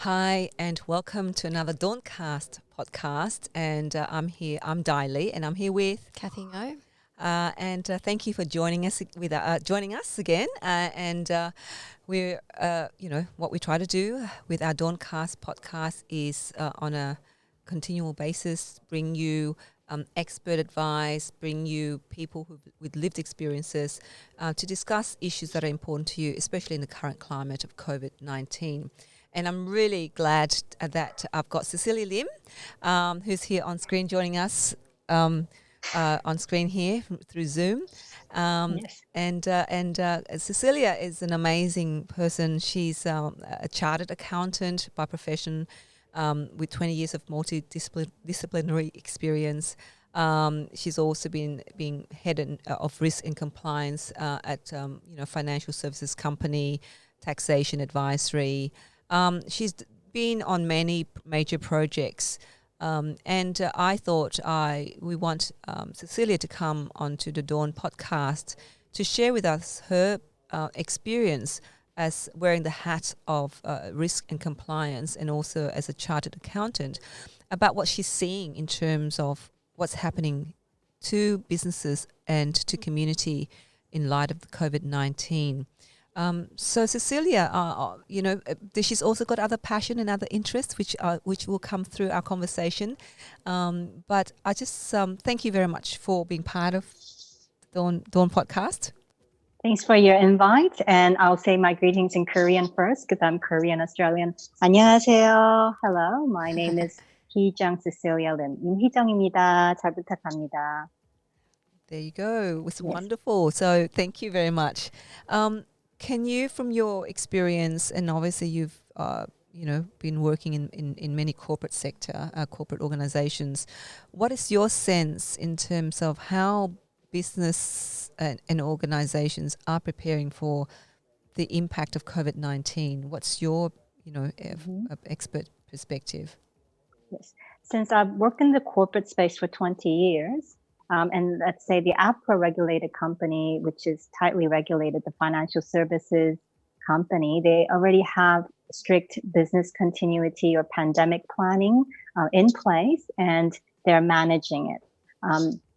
Hi, and welcome to another DAWNCast podcast. And I'm Diley, and I'm here with Cathy Ngo. and thank you for joining us joining us again. We're what we try to do with our DAWNCast podcast is on a continual basis bring you expert advice, bring you people with lived experiences to discuss issues that are important to you, especially in the current climate of COVID-19. And I'm really glad that I've got Cecilia Lim, who's here on screen joining us on screen here through Zoom. Yes. And Cecilia is an amazing person. She's a chartered accountant by profession with 20 years of multidisciplinary experience. She's also been head of risk and compliance at financial services company, taxation advisory. She's been on many major projects, and I thought we want Cecilia to come onto the Dawn podcast to share with us her experience as wearing the hat of risk and compliance, and also as a chartered accountant, about what she's seeing in terms of what's happening to businesses and to community in light of the COVID-19. So Cecilia, she's also got other passion and other interests, which will come through our conversation. But I just thank you very much for being part of the Dawn podcast. Thanks for your invite, and I'll say my greetings in Korean first because I'm Korean Australian. 안녕하세요. Hello, my name is Heejung Cecilia Lim. 임희정입니다. 잘 부탁합니다. There you go. It was wonderful. So thank you very much. Can you, from your experience, and obviously you've been working in many corporate organizations, what is your sense in terms of how business and organizations are preparing for the impact of COVID-19? What's your expert perspective? Yes. Since I've worked in the corporate space for 20 years, and let's say the APRA regulated company, which is tightly regulated, the financial services company, they already have strict business continuity or pandemic planning in place, and they're managing it.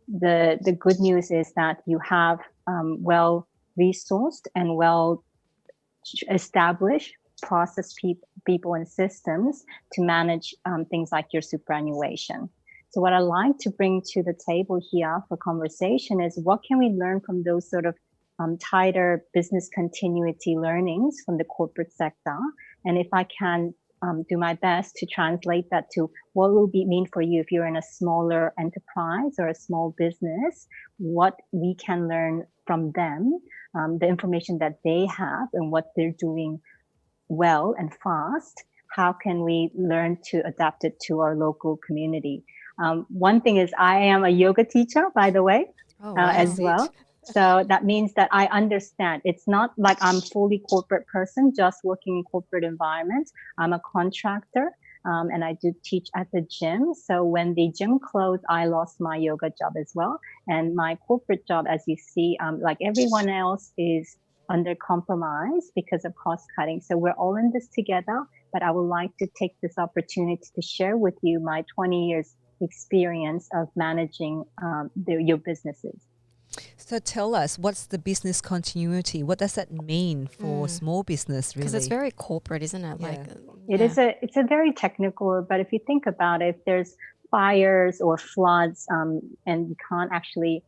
The good news is that you have well-resourced and well-established process people and systems to manage things like your superannuation. So what I like to bring to the table here for conversation is what can we learn from those sort of tighter business continuity learnings from the corporate sector? And if I can do my best to translate that to what will it mean for you if you're in a smaller enterprise or a small business, what we can learn from them, the information that they have and what they're doing well and fast, how can we learn to adapt it to our local community? One thing is I am a yoga teacher, by the way, as well. So that means that I understand. It's not like I'm fully corporate person, just working in corporate environment. I'm a contractor, and I do teach at the gym. So when the gym closed, I lost my yoga job as well. And my corporate job, as you see, like everyone else, is under compromise because of cost cutting. So we're all in this together, but I would like to take this opportunity to share with you my 20 years experience of managing your businesses. So tell us, what's the business continuity? What does that mean for small business, really? Because it's very corporate, isn't it? Yeah. It's a very technical, but if you think about it, if there's fires or floods and you can't actually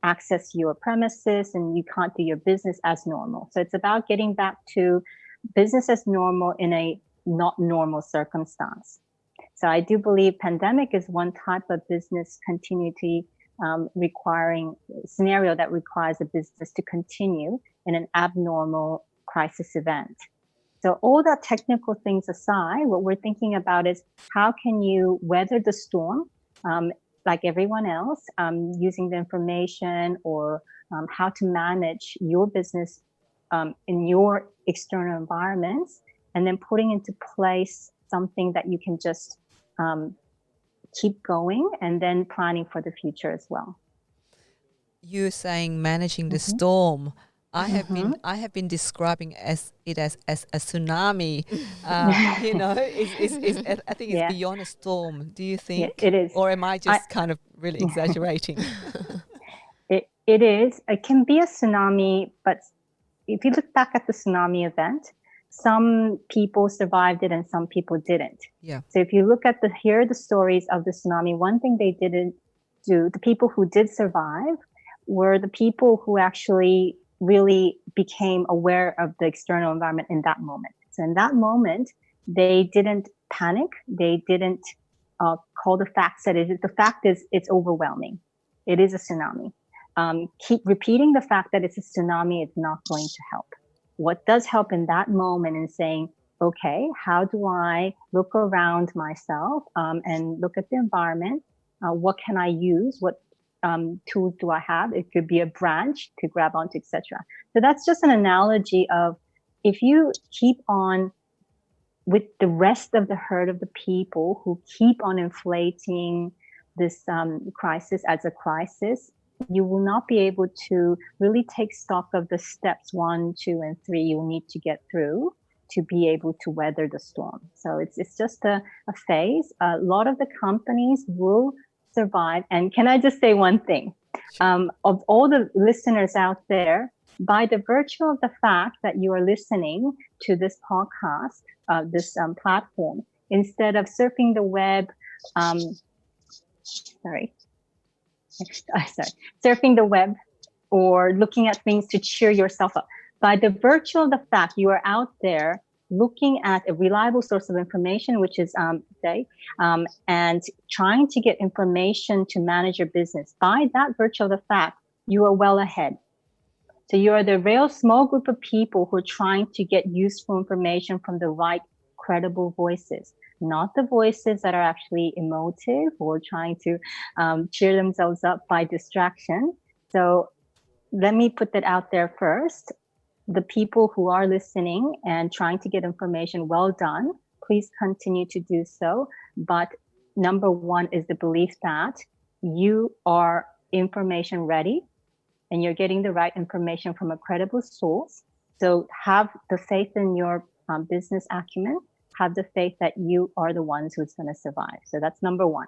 access your premises and you can't do your business as normal. So it's about getting back to business as normal in a not normal circumstance. So I do believe pandemic is one type of business continuity requiring scenario that requires a business to continue in an abnormal crisis event. So all the technical things aside, what we're thinking about is how can you weather the storm like everyone else, using the information or how to manage your business in your external environments, and then putting into place something that you can just keep going and then planning for the future as well. You're saying managing the storm. I have been describing it as a tsunami. I think it's Yeah, beyond a storm. Do you yeah, think, it is. or am I I, just kind of really exaggerating? it is. It can be a tsunami, but if you look back at the tsunami event, some people survived it and some people didn't. Yeah. So if you look at hear the stories of the tsunami, one thing they didn't do, the people who did survive were the people who actually really became aware of the external environment in that moment. So in that moment, they didn't panic. They didn't call the facts that the fact is it's overwhelming. It is a tsunami. Keep repeating the fact that it's a tsunami is not going to help. What does help in that moment is saying, okay, how do I look around myself and look at the environment? What can I use? What tools do I have? It could be a branch to grab onto, etc. So that's just an analogy of if you keep on with the rest of the herd of the people who keep on inflating this crisis as a crisis, you will not be able to really take stock of the steps 1, 2, and 3 you need to get through to be able to weather the storm. So it's just a phase. A lot of the companies will survive. And can I just say one thing? Sure. Of all the listeners out there, by the virtue of the fact that you are listening to this podcast, this platform, instead of surfing the web, surfing the web or looking at things to cheer yourself up. By the virtue of the fact you are out there looking at a reliable source of information, which is and trying to get information to manage your business, by that virtue of the fact, you are well ahead. So you are the real small group of people who are trying to get useful information from the right credible voices, not the voices that are actually emotive or trying to cheer themselves up by distraction. So let me put that out there first. The people who are listening and trying to get information, well done. Please continue to do so. But number one is the belief that you are information ready and you're getting the right information from a credible source. So have the faith in your business acumen. Have the faith that you are the ones who's going to survive. So that's number one.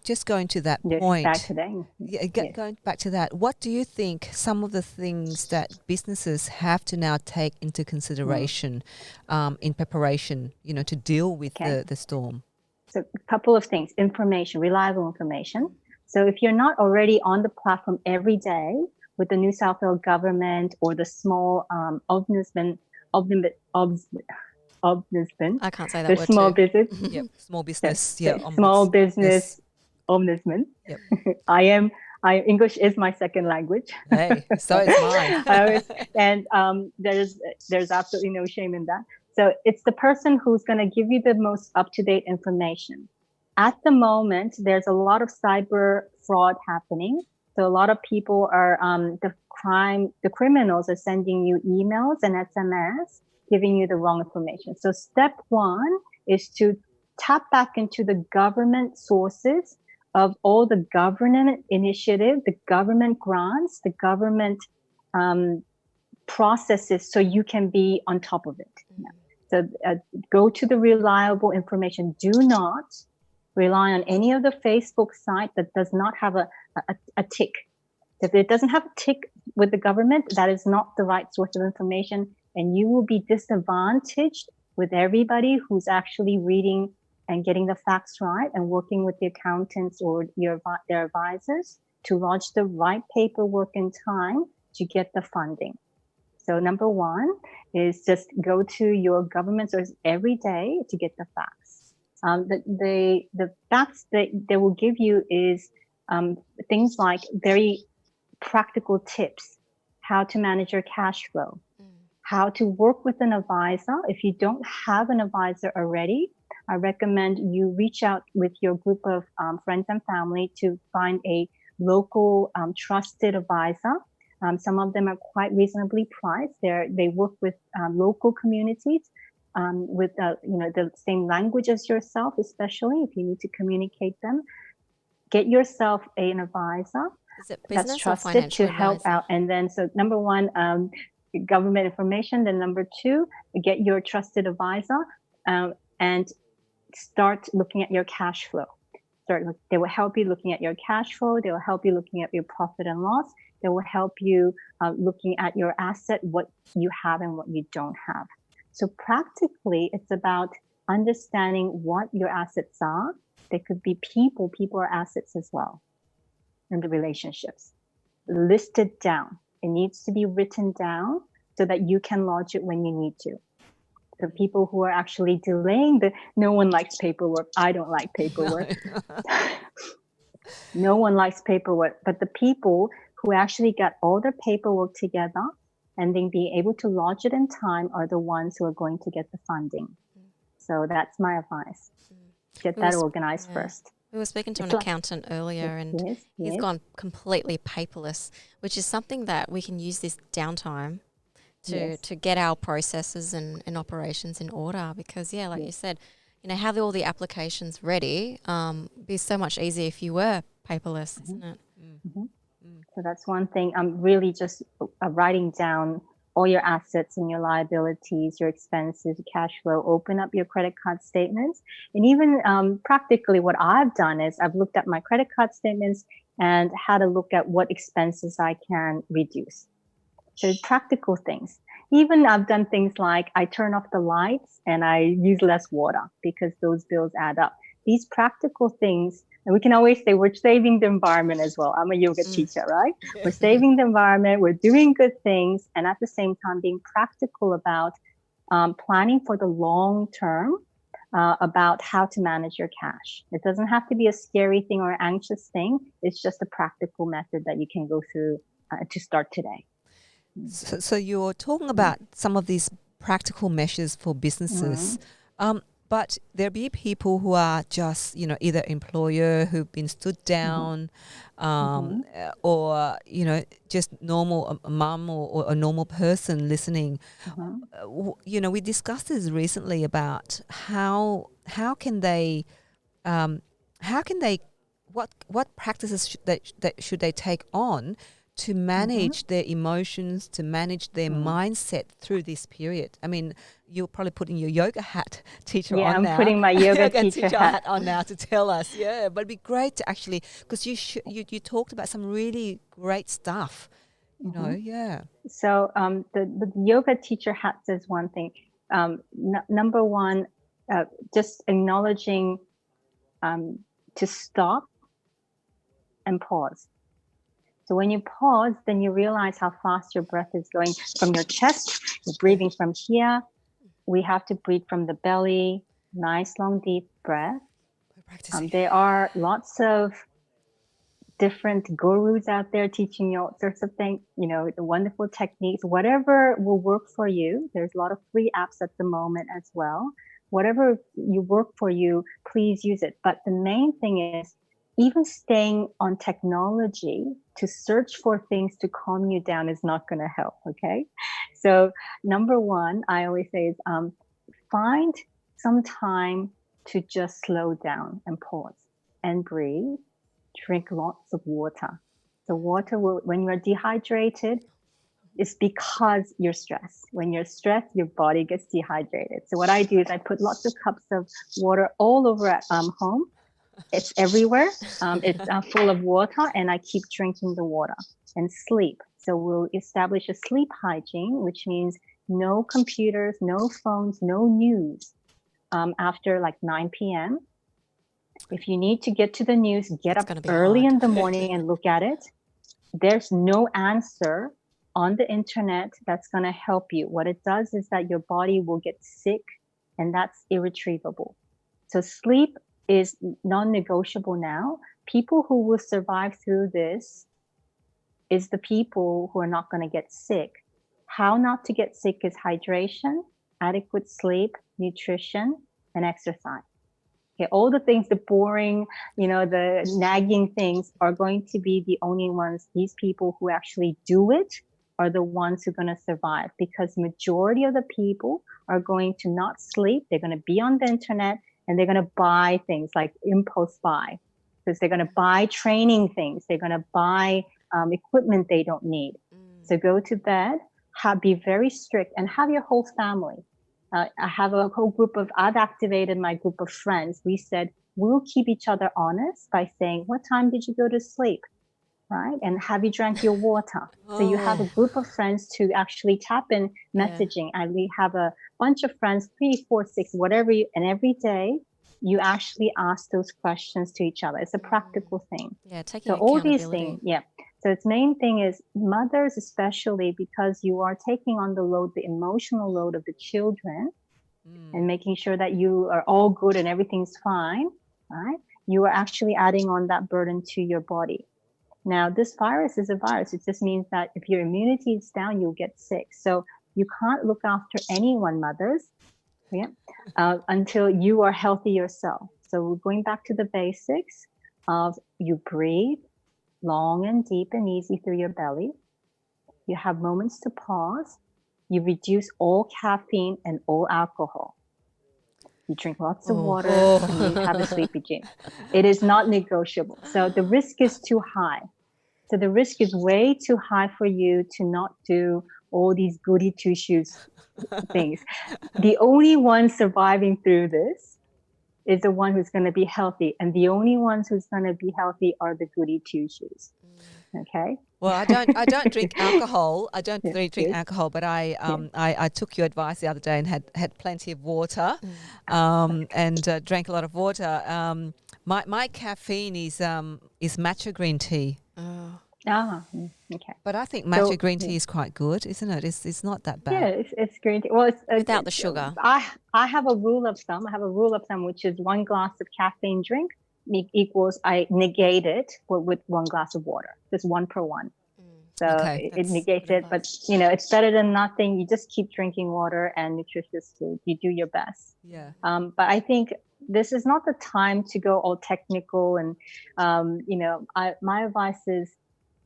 Just going to that Yes, point. back to that. Yes. Going back to that, what do you think some of the things that businesses have to now take into consideration in preparation, to deal with the storm? So a couple of things: information, reliable information. So if you're not already on the platform every day with the New South Wales government or the small ombudsman, I can't say that word small too. business, small business, small business ombudsman. Yep. English is my second language. Hey, so it's mine. And there's absolutely no shame in that. So it's the person who's going to give you the most up-to-date information. At the moment, there's a lot of cyber fraud happening. So a lot of people are the criminals are sending you emails and SMS giving you the wrong information. So step one is to tap back into the government sources of all the government initiative, the government grants, the government processes, so you can be on top of it. So go to the reliable information. Do not rely on any of the Facebook site that does not have a tick. If it doesn't have a tick with the government, that is not the right source of information, and you will be disadvantaged with everybody who's actually reading and getting the facts right and working with the accountants or their advisors to lodge the right paperwork in time to get the funding. So number one is just go to your government source every day to get the facts. The facts that they will give you is things like very practical tips, how to manage your cash flow, how to work with an advisor. If you don't have an advisor already, I recommend you reach out with your group of friends and family to find a local trusted advisor. Some of them are quite reasonably priced. They work with local communities with the same language as yourself, especially if you need to communicate them. Get yourself an advisor. Is it that's business or trusted financial to help advisor? out. And then, so number one, government information. Then number two, get your trusted advisor, and start looking at your cash flow. They will help you looking at your cash flow. They will help you looking at your profit and loss. They will help you looking at your asset, what you have and what you don't have. So practically, it's about understanding what your assets are. They could be people are assets as well, and the relationships. Listed down. It needs to be written down so that you can launch it when you need to. The people who are actually delaying no one likes paperwork. I don't like paperwork. No one likes paperwork, but the people who actually got all their paperwork together and then being able to launch it in time are the ones who are going to get the funding. So that's my advice. Get that organized first. We were speaking to an accountant earlier, and he's gone completely paperless, which is something that we can use this downtime to get our processes and operations in order. Because, like you said, have all the applications ready be so much easier if you were paperless, isn't it? So that's one thing. I'm really just writing down all your assets and your liabilities, your expenses, cash flow. Open up your credit card statements. And even practically what I've done is I've looked at my credit card statements and had a look at what expenses I can reduce. So practical things. Even I've done things like I turn off the lights and I use less water because those bills add up. These practical things, and we can always say we're saving the environment as well. I'm a yoga teacher, right? We're saving the environment, we're doing good things, and at the same time being practical about planning for the long term, about how to manage your cash. It doesn't have to be a scary thing or an anxious thing. It's just a practical method that you can go through to start today. So you're talking about some of these practical measures for businesses, but there be people who are just, either employer who've been stood down, or, just normal a mum or a normal person listening. We discussed this recently about how can they, what practices should they take on to manage their emotions, to manage their mindset through this period. I mean, you're probably putting your yoga hat teacher on now. Yeah, I'm putting my yoga teacher hat on now to tell us. Yeah, but it'd be great to actually, because you talked about some really great stuff. So the yoga teacher hat says one thing. Number one, just acknowledging to stop and pause. So when you pause, then you realize how fast your breath is going from your chest. You're breathing from here. We have to breathe from the belly. Nice, long, deep breath. There are lots of different gurus out there teaching you all sorts of things, the wonderful techniques, whatever will work for you. There's a lot of free apps at the moment as well. Whatever you work for you, please use it. But the main thing is, even staying on technology to search for things to calm you down is not going to help, okay? So number one, I always say is find some time to just slow down and pause and breathe. Drink lots of water. The water will, when you're dehydrated, it's because you're stressed. When you're stressed, your body gets dehydrated. So what I do is I put lots of cups of water all over at home. It's everywhere. It's full of water, and I keep drinking the water. And sleep. So we'll establish a sleep hygiene, which means no computers, no phones, no news after like 9 p.m. If you need to get to the news, get up early in the morning and look at it. There's no answer on the internet that's going to help you. What it does is that your body will get sick, and that's irretrievable. So sleep is non-negotiable now. People who will survive through this is the people who are not going to get sick. How not to get sick is hydration, adequate sleep, nutrition, and exercise. Okay, all the things, the boring, the nagging things are going to be the only ones. These people who actually do it are the ones who are going to survive, because majority of the people are going to not sleep. They're going to be on the internet, and they're going to buy things like impulse buy. because they're going to buy training things. They're going to buy equipment they don't need. So go to bed, be very strict, and have your whole family. I have a whole group I've activated my group of friends. We said, we'll keep each other honest by saying, what time did you go to sleep? Right? And have you drank your water? So you have a group of friends to actually tap in messaging. And we have a bunch of friends, 3, 4, 6, whatever, and every day you actually ask those questions to each other. It's a practical thing. Yeah, taking so all accountability. these things, yeah. So its main thing is mothers, especially because you are taking on the load, the emotional load of the children, and making sure that you are all good and everything's fine, right? You are actually adding on that burden to your body. Now, this virus is a virus. It just means that if your immunity is down, you'll get sick. So you can't look after anyone, mothers, until you are healthy yourself. So we're going back to the basics of you breathe long and deep and easy through your belly. You have moments to pause. You reduce all caffeine and all alcohol. You drink lots of water and you have a sleepy gym. It is not negotiable. So the risk is too high. So the risk is way too high for you to not do all these goody two-shoes things. The only one surviving through this is the one who's going to be healthy. And the only ones who's going to be healthy are the goody two-shoes. Okay. Well, I don't drink alcohol. I don't drink alcohol, but I took your advice the other day and had plenty of water, and drank a lot of water. My caffeine is matcha green tea. Okay. But I think matcha green tea is quite good, isn't it? It's not that bad. Yeah, it's green tea. Well, it's without the sugar. I have a rule of thumb. I have a rule of thumb, which is 1 glass of caffeine drink equals I negate it with 1 glass of water. Just 1 per 1. So it negates it, but it's better than nothing. You just keep drinking water and nutritious food. You do your best. Yeah. But I think this is not the time to go all technical and my advice is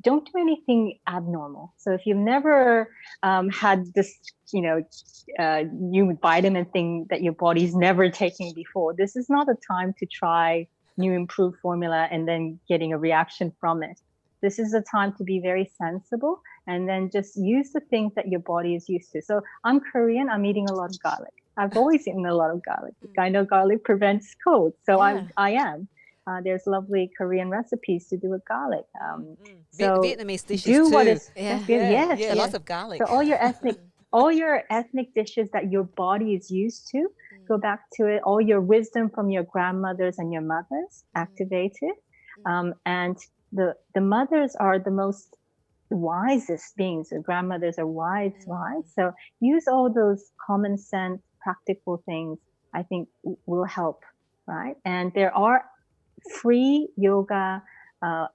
don't do anything abnormal. So if you've never had this new vitamin thing that your body's never taken before, this is not a time to try new improved formula and then getting a reaction from it. This is a time to be very sensible and then just use the things that your body is used to. So I'm Korean, I'm eating a lot of garlic. I've always eaten a lot of garlic. I know garlic prevents colds, so I am. There's lovely Korean recipes to do with garlic. So Vietnamese dishes do too. what is Lots of garlic. So all your ethnic dishes that your body is used to, go back to it. All your wisdom from your grandmothers and your mothers, activate it. And the mothers are the most wisest beings. The grandmothers are wise. So use all those common sense, practical things. I think will help, right? And there are free yoga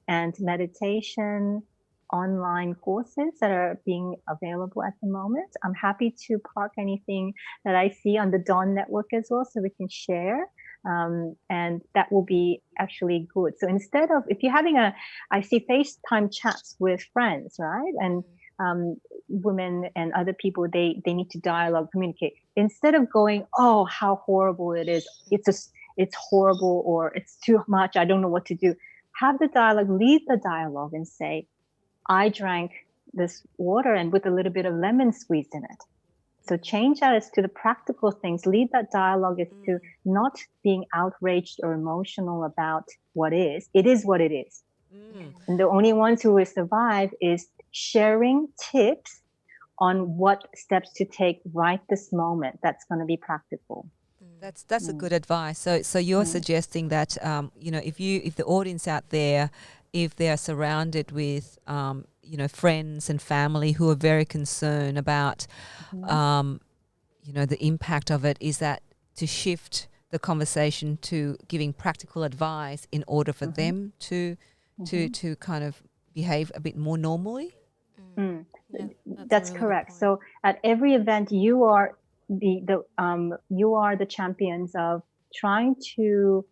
and meditation online courses that are being available at the moment. I'm happy to park anything that I see on the Dawn network as well, so we can share. And that will be actually good. So instead of, if you're having I see FaceTime chats with friends, right? And women and other people, they need to dialogue, communicate. Instead of going, oh, how horrible it is. It's horrible, or it's too much. I don't know what to do. Have the dialogue, lead the dialogue and say, I drank this water and with a little bit of lemon squeezed in it. So change that as to the practical things. Lead that dialogue as to not being outraged or emotional about what is. It is what it is. And the only ones who will survive is sharing tips on what steps to take right this moment. That's going to be practical. That's a good advice. So you're suggesting that if the audience out there, if they are surrounded with friends and family who are very concerned about the impact of it, is that to shift the conversation to giving practical advice in order for them to kind of behave a bit more normally? Yeah, that's really correct. So at every event, you are the champions of trying to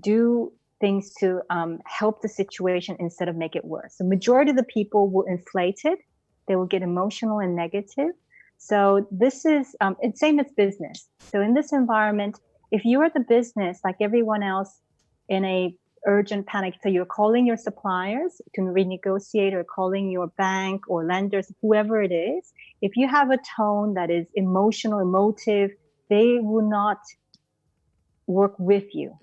do things to help the situation instead of make it worse. The majority of the people will inflate it. They will get emotional and negative. So this is it's same as business. So in this environment, if you are the business like everyone else in a urgent panic. So you're calling your suppliers to renegotiate, or calling your bank or lenders, whoever it is. If you have a tone that is emotional, emotive, they will not work with you.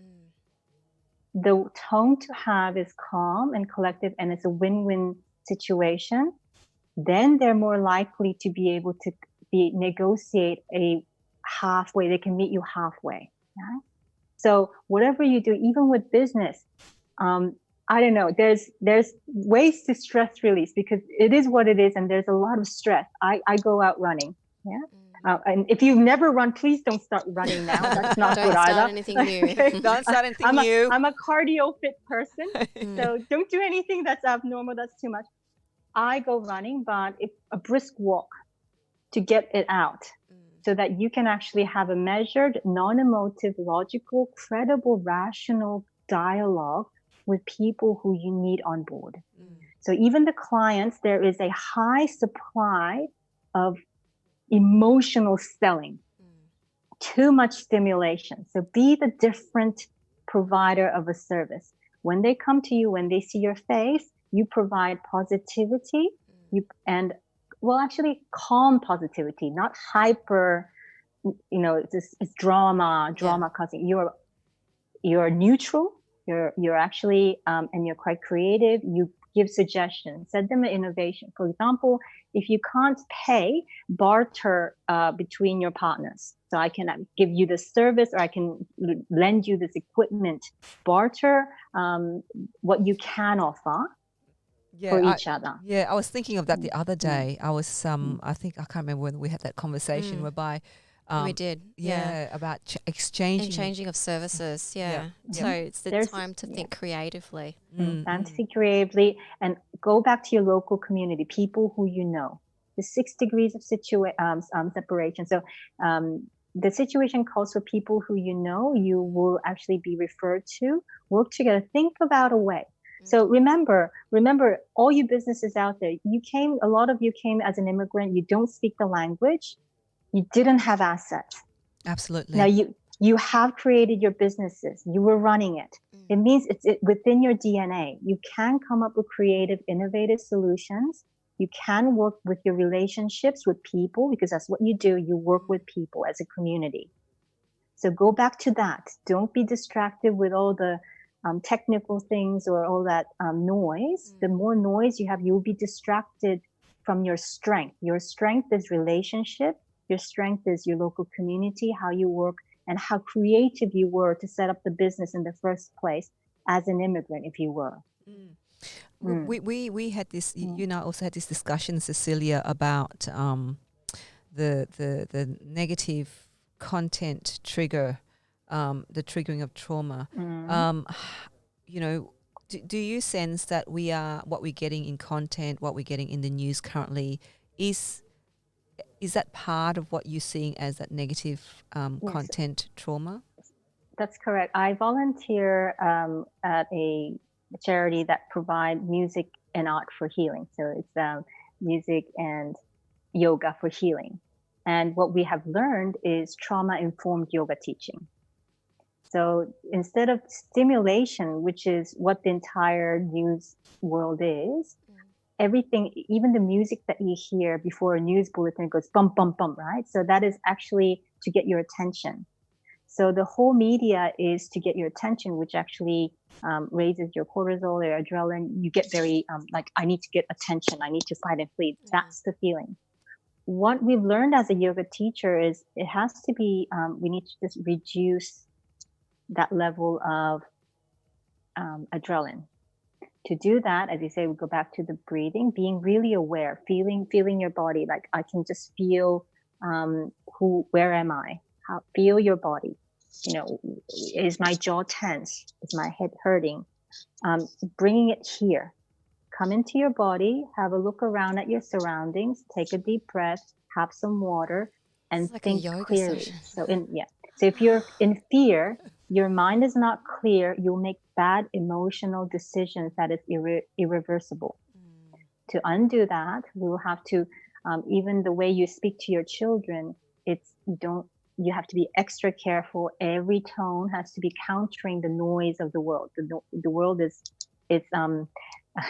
The tone to have is calm and collective, and it's a win-win situation. Then they're more likely to be able to negotiate a halfway. They can meet you halfway. Yeah? So whatever you do, even with business, I don't know, there's ways to stress release, because it is what it is, and there's a lot of stress. I go out running. Yeah. And if you've never run, please don't start running now. That's not good either. Don't start anything new. Don't start anything new. I'm a cardio fit person, so don't do anything that's abnormal. That's too much. I go running, but it's a brisk walk to get it out, so that you can actually have a measured, non-emotive, logical, credible, rational dialogue with people who you need on board. So even the clients, there is a high supply of emotional selling, too much stimulation. So be the different provider of a service. When they come to you, when they see your face, you provide positivity, actually calm positivity, not hyper, it's drama causing. You're neutral, you're actually, and you're quite creative. You give suggestions, set them an innovation. For example, if you can't pay, barter between your partners. So I can give you this service, or I can lend you this equipment. Barter what you can offer for each other. Yeah, I was thinking of that the other day. I was, I think, I can't remember when we had that conversation whereby we did. About exchanging of services. Yeah. So it's time to think creatively. Time to think creatively, and go back to your local community, people who you know. The 6 degrees of separation. So the situation calls for people who you know, you will actually be referred to. Work together. Think about a way. So remember, all you businesses out there, a lot of you came as an immigrant. You don't speak the language. You didn't have assets. Absolutely. Now you have created your businesses. You were running it. It means it's within your DNA. You can come up with creative, innovative solutions. You can work with your relationships with people, because that's what you do. You work with people as a community. So go back to that. Don't be distracted with all the technical things or all that noise. The more noise you have, you'll be distracted from your strength. Your strength is relationship. Your strength is your local community, how you work, and how creative you were to set up the business in the first place as an immigrant, if you were. We had this, you and I also had this discussion, Cecilia, about the negative content trigger, the triggering of trauma. Do you sense that what we're getting in content, what we're getting in the news currently, is that part of what you're seeing as that negative content trauma? That's correct. I volunteer at a charity that provides music and art for healing. So it's music and yoga for healing. And what we have learned is trauma-informed yoga teaching. So instead of stimulation, which is what the entire news world is, everything, even the music that you hear before a news bulletin goes bump, bump, bump, right? So that is actually to get your attention. So the whole media is to get your attention, which actually raises your cortisol, your adrenaline. You get very I need to get attention. I need to fight and flee. That's the feeling. What we've learned as a yoga teacher is it has to be, we need to just reduce that level of adrenaline. To do that, as you say, we go back to the breathing, being really aware, feeling your body. Like I can just feel where am I? Feel your body. Is my jaw tense? Is my head hurting? Bringing it here. Come into your body, have a look around at your surroundings, take a deep breath, have some water, and think clearly. So if you're in fear, your mind is not clear, you'll make bad emotional decisions that is irreversible. To undo that, we will have to, even the way you speak to your children, you don't you have to be extra careful. Every tone has to be countering the noise of the world. The world is, it's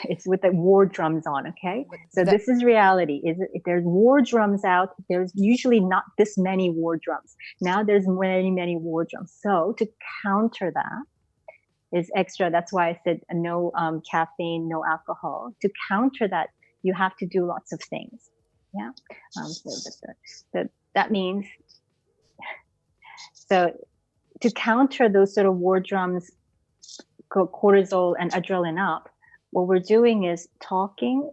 it's with the war drums on, okay? So this is reality. If there's war drums out, there's usually not this many war drums. Now there's many war drums. So to counter that is extra. That's why I said no caffeine, no alcohol. To counter that, you have to do lots of things. Yeah. So that means, so to counter those sort of war drums, cortisol and adrenaline up, what we're doing is talking,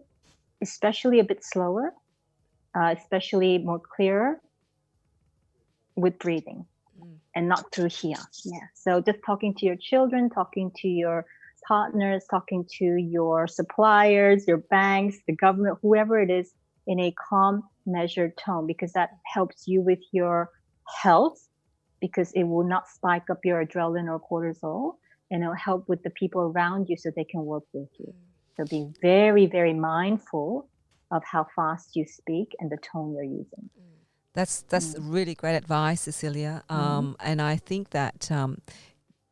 especially a bit slower, especially more clearer, with breathing, and not through here. Yeah. So just talking to your children, talking to your partners, talking to your suppliers, your banks, the government, whoever it is, in a calm, measured tone, because that helps you with your health, because it will not spike up your adrenaline or cortisol, and it'll help with the people around you so they can work with you. So be very, very mindful of how fast you speak and the tone you're using. That's really great advice, Cecilia. And I think that,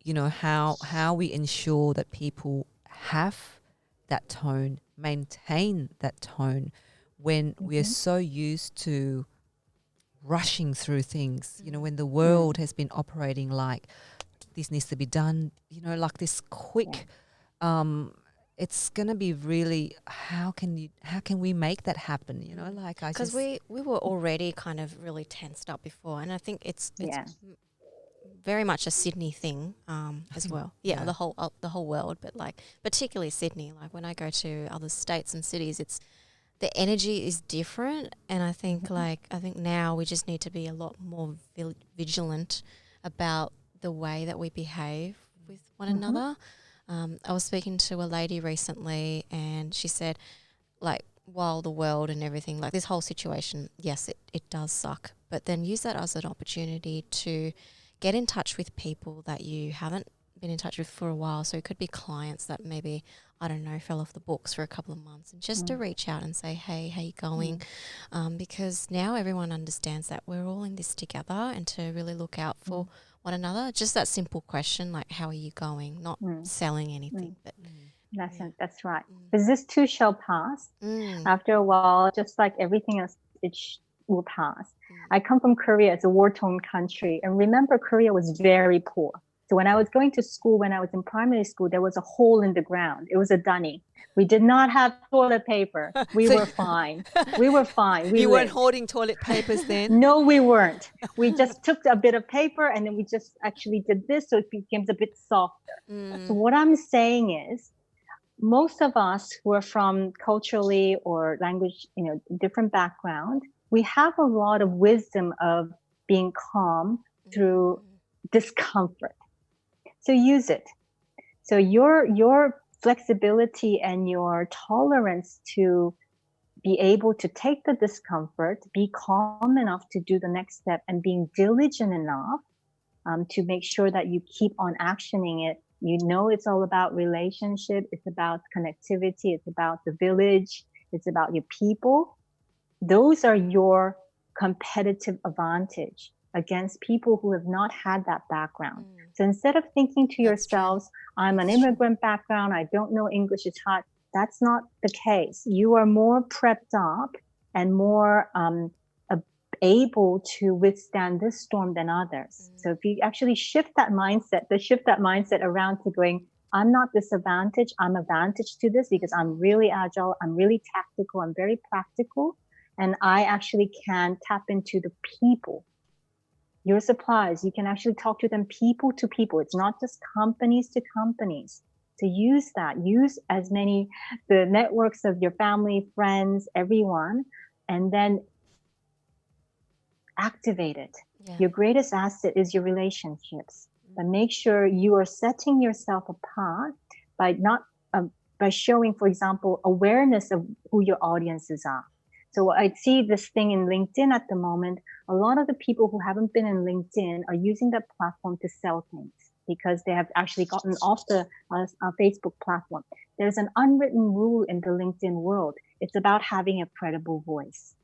you know, how we ensure that people have that tone, maintain that tone, when we're so used to rushing through things, you know, when the world has been operating like this needs to be done, you know, like this quick, it's going to be really, how can we make that happen, you know, like I just... Because we were already kind of really tensed up before, and I think it's very much a Sydney thing as well. Yeah, the whole world, but like particularly Sydney. Like when I go to other states and cities, it's the energy is different, and I think now we just need to be a lot more vigilant about the way that we behave with one another. I was speaking to a lady recently, and she said, like, while the world and everything, like this whole situation, yes, it does suck, but then use that as an opportunity to get in touch with people that you haven't been in touch with for a while. So it could be clients that maybe, I don't know, fell off the books for a couple of months, and just to reach out and say, hey, how you going? Because now everyone understands that we're all in this together, and to really look out for one another. Just that simple question, like, how are you going? Not selling anything. But that's right. Because this too shall pass. After a while, just like everything else, it will pass. I come from Korea. It's a war-torn country. And remember, Korea was very poor. So when I was going to school, when I was in primary school, there was a hole in the ground. It was a dunny. We did not have toilet paper. We were fine. We were fine. You weren't hoarding toilet papers then? No, we weren't. We just took a bit of paper, and then we just actually did this, so it became a bit softer. So what I'm saying is, most of us who are from culturally or language, you know, different background, we have a lot of wisdom of being calm through discomfort. So use it. So your flexibility and your tolerance to be able to take the discomfort, be calm enough to do the next step, and being diligent enough to make sure that you keep on actioning it. You know, it's all about relationship. It's about connectivity. It's about the village. It's about your people. Those are your competitive advantage against people who have not had that background. So instead of thinking to yourselves, I'm an immigrant background, I don't know English is hard, that's not the case. You are more prepped up and more able to withstand this storm than others. So if you actually shift that mindset around to going, I'm not disadvantaged, I'm advantaged to this because I'm really agile, I'm really tactical, I'm very practical, and I actually can tap into the people. Your suppliers, you can actually talk to them people to people. It's not just companies to companies. So use as many, the networks of your family, friends, everyone, and then activate it. Your greatest asset is your relationships. But make sure you are setting yourself apart by by showing, for example, awareness of who your audiences are. So I see this thing in LinkedIn at the moment. A lot of the people who haven't been in LinkedIn are using that platform to sell things because they have actually gotten off the Facebook platform. There's an unwritten rule in the LinkedIn world. It's about having a credible voice.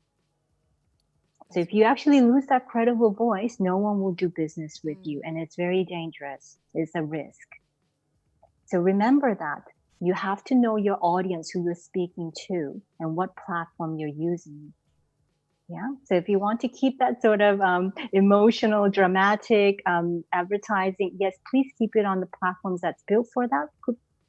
So if you actually lose that credible voice, no one will do business with you, and it's very dangerous. It's a risk. So remember that. You have to know your audience, who you're speaking to, and what platform you're using. Yeah. So if you want to keep that sort of emotional, dramatic advertising, yes, please keep it on the platforms that's built for that.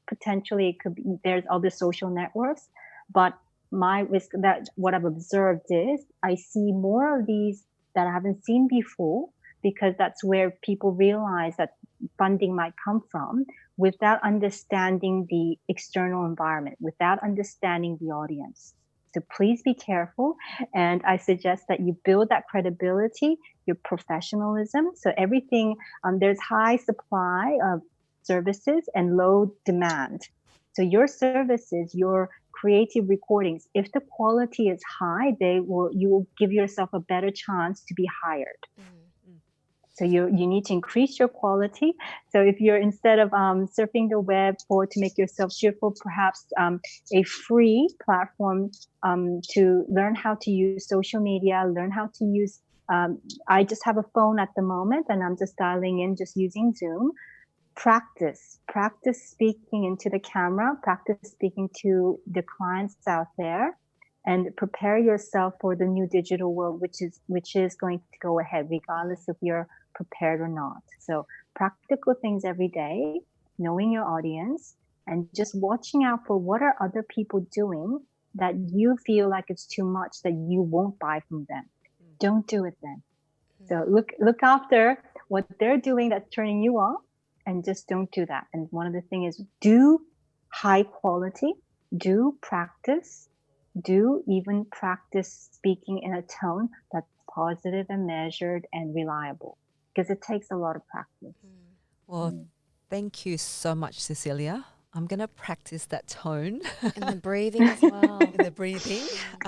Potentially, it could be, there's other social networks, but my risk, that what I've observed is I see more of these that I haven't seen before, because that's where people realize that funding might come from, without understanding the external environment, without understanding the audience. So please be careful. And I suggest that you build that credibility, your professionalism. So everything, there's high supply of services and low demand. So your services, your creative recordings, if the quality is high, you will give yourself a better chance to be hired. So you need to increase your quality. So if you're, instead of surfing the web to make yourself cheerful, perhaps a free platform to learn how to use social media, learn how to use, I just have a phone at the moment and I'm just dialing in, just using Zoom. Practice speaking into the camera, practice speaking to the clients out there, and prepare yourself for the new digital world, which is going to go ahead, regardless if you're prepared or not. So practical things every day, knowing your audience, and just watching out for what are other people doing that you feel like it's too much, that you won't buy from them. Don't do it then. So look after what they're doing that's turning you off, and just don't do that. And one of the things is, do high quality, do even practice speaking in a tone that's positive and measured and reliable, because it takes a lot of practice. Well, thank you so much, Cecilia. I'm going to practice that tone. And the breathing as well. And the breathing.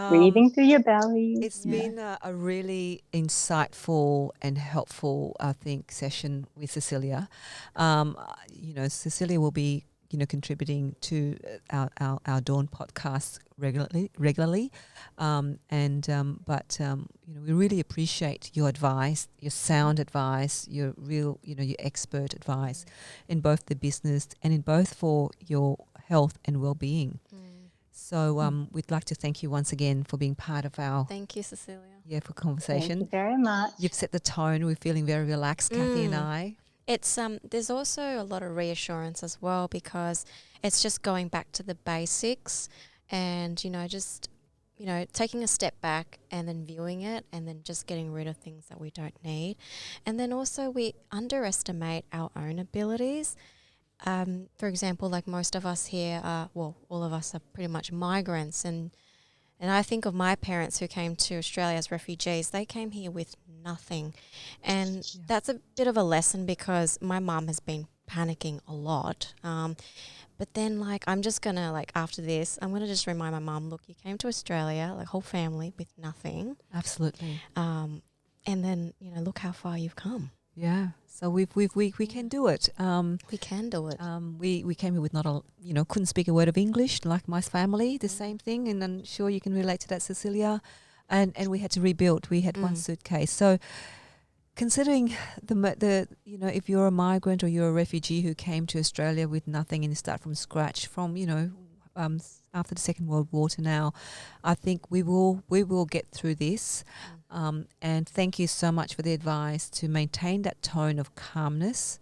Breathing through your belly. It's been a really insightful and helpful, I think, session with Cecilia. Cecilia will be, contributing to our Dawn podcast regularly. We really appreciate your advice, your sound advice, your real, your expert advice in both the business and in both for your health and well-being. So we'd like to thank you once again for being part of our... Thank you, Cecilia. Yeah, for conversation. Thank you very much. You've set the tone. We're feeling very relaxed, Cathy and I. It's there's also a lot of reassurance as well, because it's just going back to the basics and, taking a step back and then viewing it and then just getting rid of things that we don't need. And then also we underestimate our own abilities. For example, like most of us here all of us are pretty much migrants, and I think of my parents who came to Australia as refugees. They came here with nothing. And that's a bit of a lesson, because my mum has been panicking a lot. But then, I'm just going to, after this, I'm going to just remind my mum, look, you came to Australia, whole family, with nothing. Absolutely. And then, look how far you've come. Yeah. So we can do it. We can do it. We came here with couldn't speak a word of English, like my family, the same thing. And I'm sure you can relate to that, Cecilia. And we had to rebuild. We had one suitcase. So considering the if you're a migrant or you're a refugee who came to Australia with nothing and you start from scratch from, after the Second World War to now, I think we will get through this. And thank you so much for the advice to maintain that tone of calmness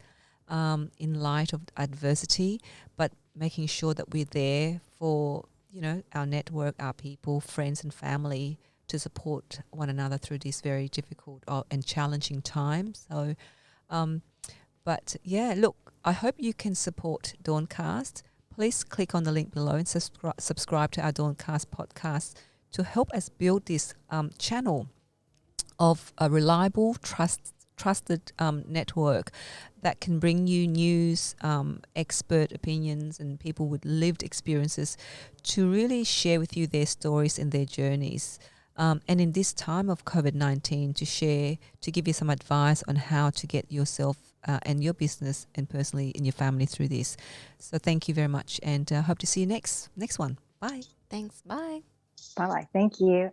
in light of adversity, but making sure that we're there for, our network, our people, friends and family, to support one another through this very difficult and challenging time. So, look, I hope you can support DAWNCast. Please click on the link below and subscribe to our DAWNCast podcast to help us build this channel of a reliable, trusted network that can bring you news, expert opinions, and people with lived experiences to really share with you their stories and their journeys. And in this time of COVID-19, to give you some advice on how to get yourself and your business and personally in your family through this. So thank you very much, and hope to see you next one. Bye. Thanks. Bye. Bye-bye. Thank you.